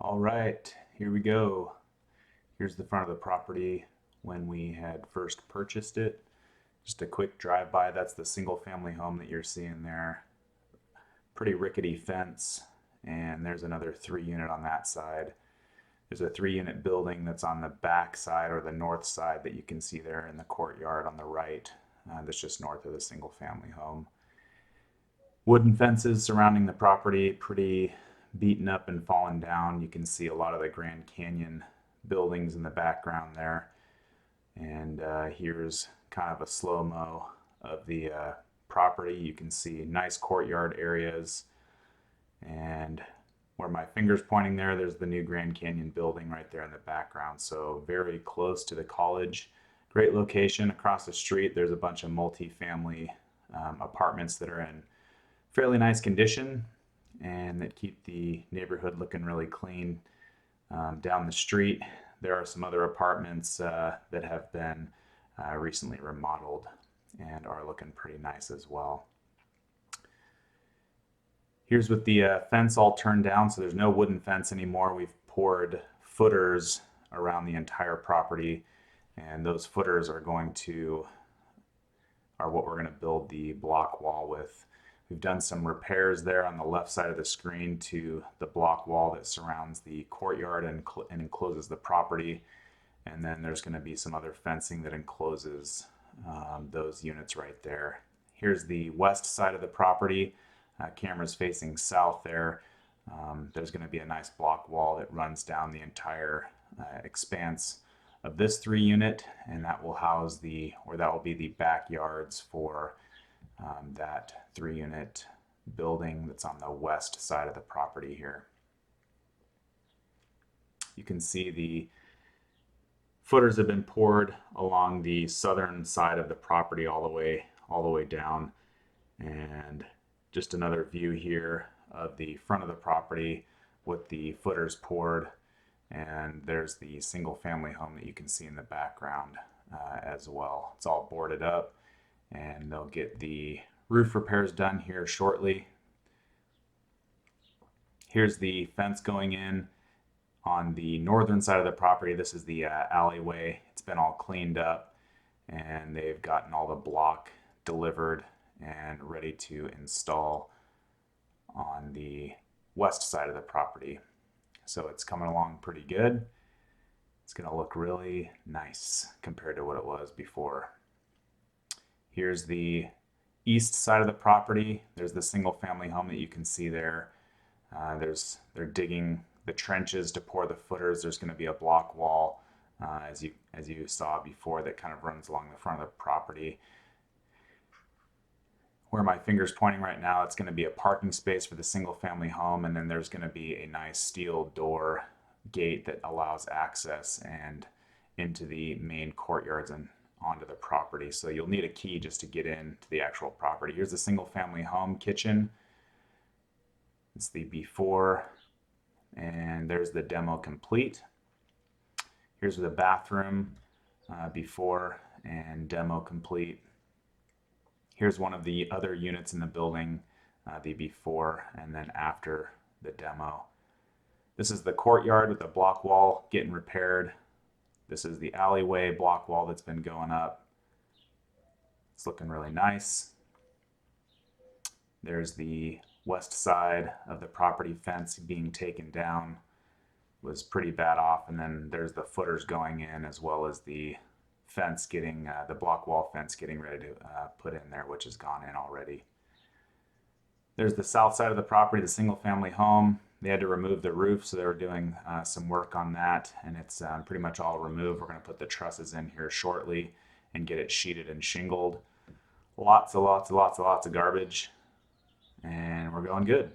All right, here we go. Here's the front of the property when we had first purchased it. Just a quick drive-by. That's the single family home that you're seeing there. Pretty rickety fence, and there's another 3-unit on that side. There's a 3-unit building that's on the back side or the north side that you can see there in the courtyard on the right. That's just north of the single family home. Wooden fences surrounding the property, pretty beaten up and fallen down. You can see a lot of the Grand Canyon buildings in the background there. And here's kind of a slow-mo of the property. You can see nice courtyard areas. And where my finger's pointing there, there's the new Grand Canyon building right there in the background. So very close to the college. Great location. Across the street, there's a bunch of multi-family apartments that are in fairly nice condition and that keep the neighborhood looking really clean. Down the street, there are some other apartments that have been recently remodeled and are looking pretty nice as well. Here's with the fence all turned down, so there's no wooden fence anymore. We've poured footers around the entire property, and those footers are what we're going to build the block wall with. We've done some repairs there on the left side of the screen to the block wall that surrounds the courtyard and encloses the property. And then there's going to be some other fencing that encloses those units right there. Here's the west side of the property. Camera's facing south there. There's going to be a nice block wall that runs down the entire expanse of this 3-unit, and that will house that will be the backyards for that 3-unit building that's on the west side of the property here. You can see the footers have been poured along the southern side of the property all the way down. And just another view here of the front of the property with the footers poured. And there's the single family home that you can see in the background as well. It's all boarded up, and they'll get the roof repairs done here shortly. Here's the fence going in on the northern side of the property. This is the alleyway. It's been all cleaned up, and they've gotten all the block delivered and ready to install on the west side of the property. So it's coming along pretty good. It's going to look really nice compared to what it was before. Here's the east side of the property. There's the single family home that you can see there. They're digging the trenches to pour the footers. There's going to be a block wall, as you saw before, that kind of runs along the front of the property. Where my finger's pointing right now, it's going to be a parking space for the single family home, and then there's going to be a nice steel door gate that allows access and into the main courtyards and onto the property. So you'll need a key just to get into the actual property. Here's the single family home kitchen. It's the before, and there's the demo complete. Here's the bathroom, before and demo complete. Here's one of the other units in the building, the before and then after the demo. This is the courtyard with the block wall getting repaired. This is the alleyway block wall that's been going up. It's looking really nice. There's the west side of the property fence being taken down. It was pretty bad off, and then there's the footers going in, as well as the fence getting the block wall fence getting ready to put in there, which has gone in already. There's the south side of the property, the single family home. They had to remove the roof, so they were doing some work on that, and it's pretty much all removed. We're going to put the trusses in here shortly and get it sheeted and shingled. Lots of garbage, and we're going good.